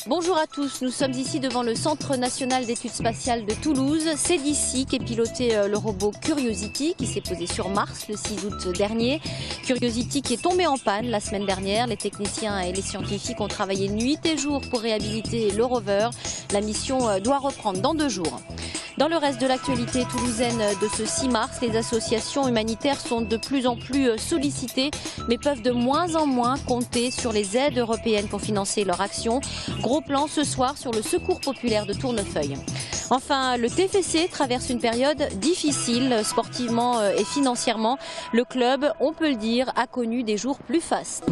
Bonjour à tous, nous sommes ici devant le Centre national d'études spatiales de Toulouse. C'est d'ici qu'est piloté le robot Curiosity qui s'est posé sur Mars le 6 août dernier. Curiosity qui est tombé en panne la semaine dernière. Les techniciens et les scientifiques ont travaillé nuit et jour pour réhabiliter le rover. La mission doit reprendre dans 2 jours. Dans le reste de l'actualité toulousaine de ce 6 mars, les associations humanitaires sont de plus en plus sollicitées, mais peuvent de moins en moins compter sur les aides européennes pour financer leur action. Gros plan ce soir sur le secours populaire de Tournefeuille. Enfin, le TFC traverse une période difficile sportivement et financièrement. Le club, on peut le dire, a connu des jours plus fastes.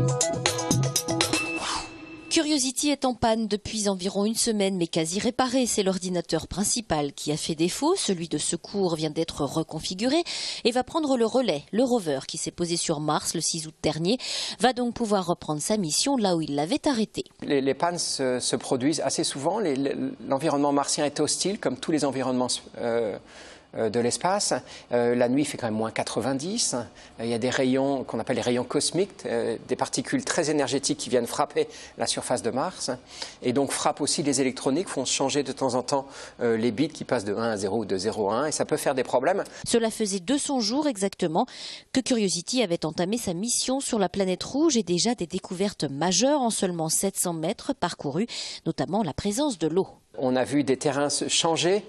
Curiosity est en panne depuis environ 1 semaine, mais quasi réparé. C'est l'ordinateur principal qui a fait défaut. Celui de secours vient d'être reconfiguré et va prendre le relais. Le rover, qui s'est posé sur Mars le 6 août dernier, va donc pouvoir reprendre sa mission là où il l'avait arrêtée. Les pannes se produisent assez souvent. L'environnement martien est hostile, comme tous les environnements de l'espace. La nuit, il fait quand même moins 90. Il y a des rayons qu'on appelle les rayons cosmiques, des particules très énergétiques qui viennent frapper la surface de Mars et donc frappent aussi les électroniques, font changer de temps en temps les bits qui passent de 1 à 0 ou de 0 à 1 et ça peut faire des problèmes. Cela faisait 200 jours exactement que Curiosity avait entamé sa mission sur la planète rouge et déjà des découvertes majeures en seulement 700 mètres parcourus, notamment la présence de l'eau. On a vu des terrains changer.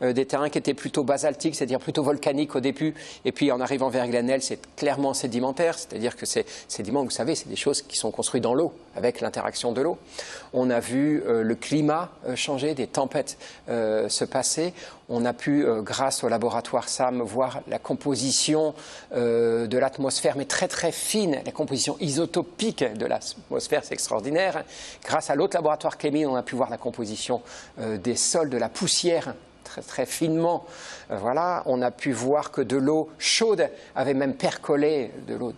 Des terrains qui étaient plutôt basaltiques, c'est-à-dire plutôt volcaniques au début, et puis en arrivant vers Glenelg, c'est clairement sédimentaire, c'est-à-dire que ces sédiments, vous savez, c'est des choses qui sont construites dans l'eau, avec l'interaction de l'eau. On a vu le climat changer, des tempêtes se passer. On a pu, grâce au laboratoire SAM, voir la composition de l'atmosphère, mais très très fine, la composition isotopique de l'atmosphère, c'est extraordinaire. Grâce à l'autre laboratoire CLEMIN, on a pu voir la composition des sols, de la poussière, très, très finement. Voilà, on a pu voir que de l'eau chaude avait même percolé de l'eau,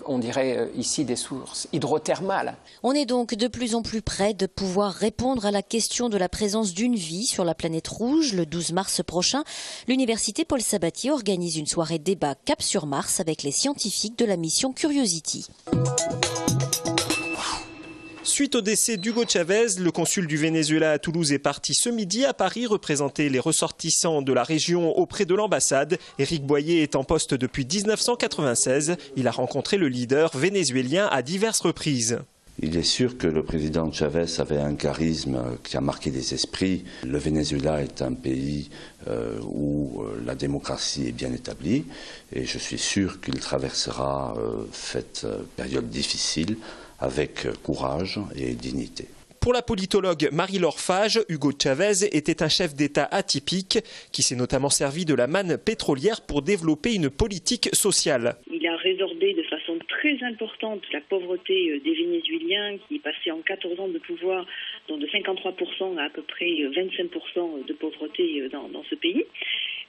on dirait ici des sources hydrothermales. On est donc de plus en plus près de pouvoir répondre à la question de la présence d'une vie sur la planète rouge. Le 12 mars prochain, l'université Paul Sabatier organise une soirée débat Cap sur Mars avec les scientifiques de la mission Curiosity. Suite au décès d'Hugo Chavez, le consul du Venezuela à Toulouse est parti ce midi à Paris représenter les ressortissants de la région auprès de l'ambassade. Éric Boyer est en poste depuis 1996. Il a rencontré le leader vénézuélien à diverses reprises. Il est sûr que le président Chavez avait un charisme qui a marqué des esprits. Le Venezuela est un pays où la démocratie est bien établie et je suis sûr qu'il traversera cette période difficile avec courage et dignité. Pour la politologue Marie-Laure Fage, Hugo Chavez était un chef d'État atypique qui s'est notamment servi de la manne pétrolière pour développer une politique sociale. Il a résorbé de façon très importante la pauvreté des Vénézuéliens qui passaient en 14 ans de pouvoir, donc de 53% à peu près 25% de pauvreté dans ce pays.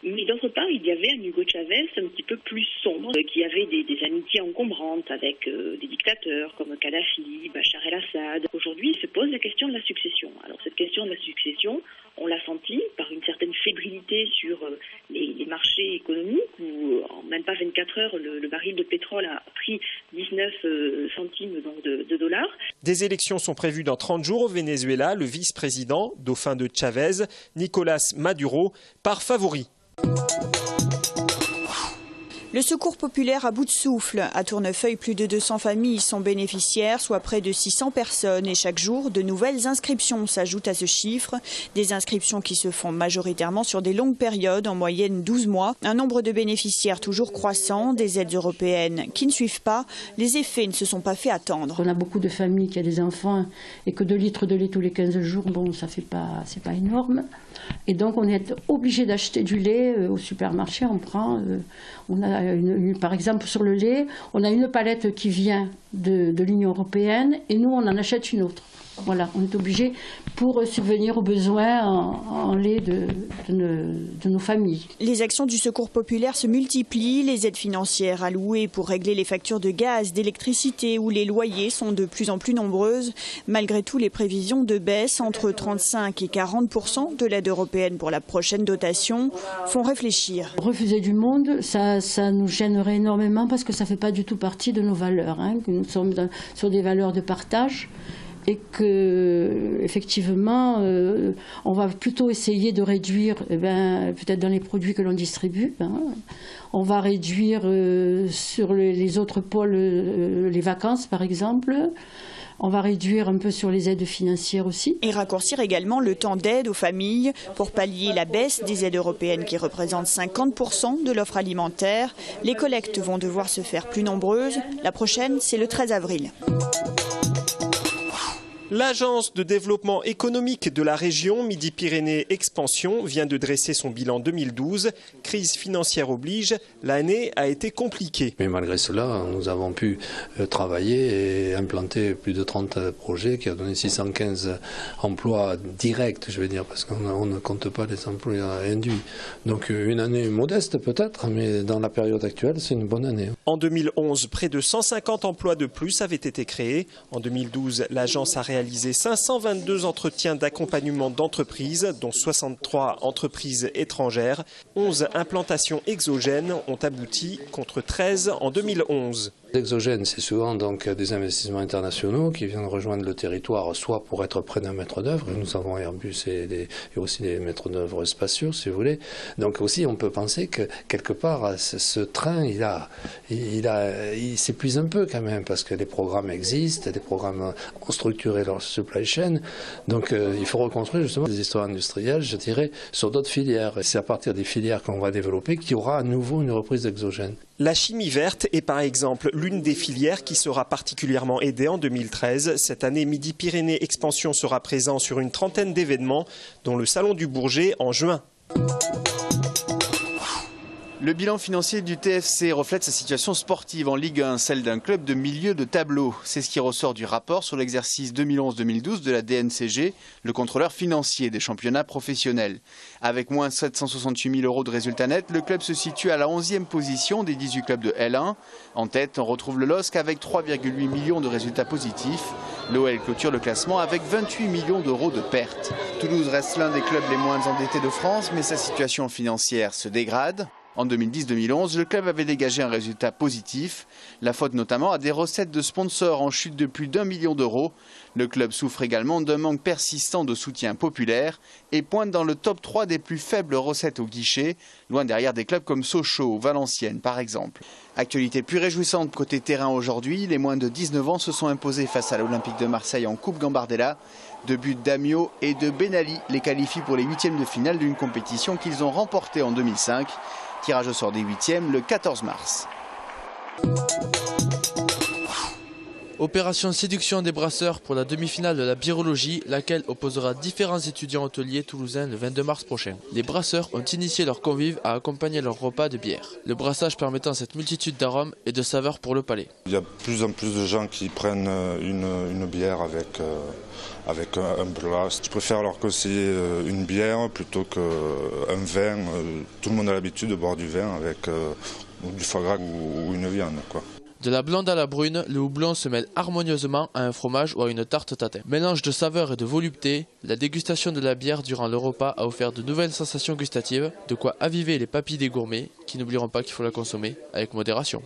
Mais d'autre part, il y avait un Hugo Chavez un petit peu plus sombre, qui avait des amitiés encombrantes avec des dictateurs comme Kadhafi, Bachar el-Assad. Aujourd'hui, il se pose la question de la succession. Alors cette question de la succession, on l'a senti par une certaine fébrilité sur les marchés économiques où en même pas 24 heures, le baril de pétrole a pris 19 centimes donc de dollars. Des élections sont prévues dans 30 jours au Venezuela. Le vice-président, dauphin de Chavez, Nicolás Maduro, part favori. Le secours populaire à bout de souffle. À Tournefeuille, plus de 200 familles sont bénéficiaires, soit près de 600 personnes. Et chaque jour, de nouvelles inscriptions s'ajoutent à ce chiffre. Des inscriptions qui se font majoritairement sur des longues périodes, en moyenne 12 mois. Un nombre de bénéficiaires toujours croissant, des aides européennes qui ne suivent pas. Les effets ne se sont pas fait attendre. On a beaucoup de familles qui ont des enfants et que 2 litres de lait tous les 15 jours, bon, ça fait pas, c'est pas énorme. Et donc on est obligé d'acheter du lait au supermarché. On a par exemple sur le lait, on a une palette qui vient de l'Union européenne et nous on en achète une autre. Voilà, on est obligé pour subvenir aux besoins en lait de nos familles. Les actions du secours populaire se multiplient. Les aides financières allouées pour régler les factures de gaz, d'électricité ou les loyers sont de plus en plus nombreuses. Malgré tout, les prévisions de baisse entre 35 et 40% de l'aide européenne pour la prochaine dotation font réfléchir. Refuser du monde, ça nous gênerait énormément parce que ça ne fait pas du tout partie de nos valeurs. Que nous sommes sur des valeurs de partage. et que effectivement on va plutôt essayer de réduire peut-être dans les produits que l'on distribue, on va réduire sur les autres pôles, les vacances par exemple. On va réduire un peu sur les aides financières aussi. Et raccourcir également le temps d'aide aux familles pour pallier la baisse des aides européennes qui représentent 50% de l'offre alimentaire. Les collectes vont devoir se faire plus nombreuses. La prochaine, c'est le 13 avril. L'Agence de développement économique de la région Midi-Pyrénées Expansion vient de dresser son bilan 2012. Crise financière oblige, l'année a été compliquée. Mais malgré cela, nous avons pu travailler et implanter plus de 30 projets qui ont donné 615 emplois directs, je veux dire, parce qu'on ne compte pas les emplois induits. Donc une année modeste peut-être, mais dans la période actuelle, c'est une bonne année. En 2011, près de 150 emplois de plus avaient été créés. En 2012, l'agence a réalisé 522 entretiens d'accompagnement d'entreprises, dont 63 entreprises étrangères. 11 implantations exogènes ont abouti contre 13 en 2011. L'exogène, c'est souvent donc des investissements internationaux qui viennent rejoindre le territoire, soit pour être près d'un maître d'œuvre. Nous avons Airbus et aussi des maîtres d'œuvre spatiaux, si vous voulez. Donc aussi, on peut penser que quelque part, ce train, il s'épuise un peu quand même, parce que les programmes existent, les programmes ont structuré leur supply chain. Donc il faut reconstruire justement des histoires industrielles, je dirais, sur d'autres filières. Et c'est à partir des filières qu'on va développer qu'il y aura à nouveau une reprise d'exogène. La chimie verte est par exemple l'une des filières qui sera particulièrement aidée en 2013. Cette année, Midi-Pyrénées Expansion sera présent sur une trentaine d'événements, dont le Salon du Bourget en juin. Le bilan financier du TFC reflète sa situation sportive en Ligue 1, celle d'un club de milieu de tableau. C'est ce qui ressort du rapport sur l'exercice 2011-2012 de la DNCG, le contrôleur financier des championnats professionnels. Avec moins 768 000 € de résultats nets, le club se situe à la 11e position des 18 clubs de L1. En tête, on retrouve le LOSC avec 3,8 millions de résultats positifs. L'OL clôture le classement avec 28 millions d'euros de pertes. Toulouse reste l'un des clubs les moins endettés de France, mais sa situation financière se dégrade. En 2010-2011, le club avait dégagé un résultat positif, la faute notamment à des recettes de sponsors en chute de plus d'1 million d'euros. Le club souffre également d'un manque persistant de soutien populaire et pointe dans le top 3 des plus faibles recettes au guichet, loin derrière des clubs comme Sochaux ou Valenciennes par exemple. Actualité plus réjouissante côté terrain aujourd'hui, les moins de 19 ans se sont imposés face à l'Olympique de Marseille en Coupe Gambardella. 2 buts d'Amiot et de Ben Ali les qualifient pour les huitièmes de finale d'une compétition qu'ils ont remportée en 2005. Tirage au sort des huitièmes le 14 mars. Opération séduction des brasseurs pour la demi-finale de la birologie, laquelle opposera différents étudiants hôteliers toulousains le 22 mars prochain. Les brasseurs ont initié leurs convives à accompagner leur repas de bière. Le brassage permettant cette multitude d'arômes et de saveurs pour le palais. Il y a de plus en plus de gens qui prennent une bière avec un plat. Je préfère leur conseiller une bière plutôt qu'un vin. Tout le monde a l'habitude de boire du vin avec du foie gras ou une viande, quoi. De la blonde à la brune, le houblon se mêle harmonieusement à un fromage ou à une tarte tatin. Mélange de saveur et de volupté, la dégustation de la bière durant le repas a offert de nouvelles sensations gustatives, de quoi aviver les papilles des gourmets, qui n'oublieront pas qu'il faut la consommer avec modération.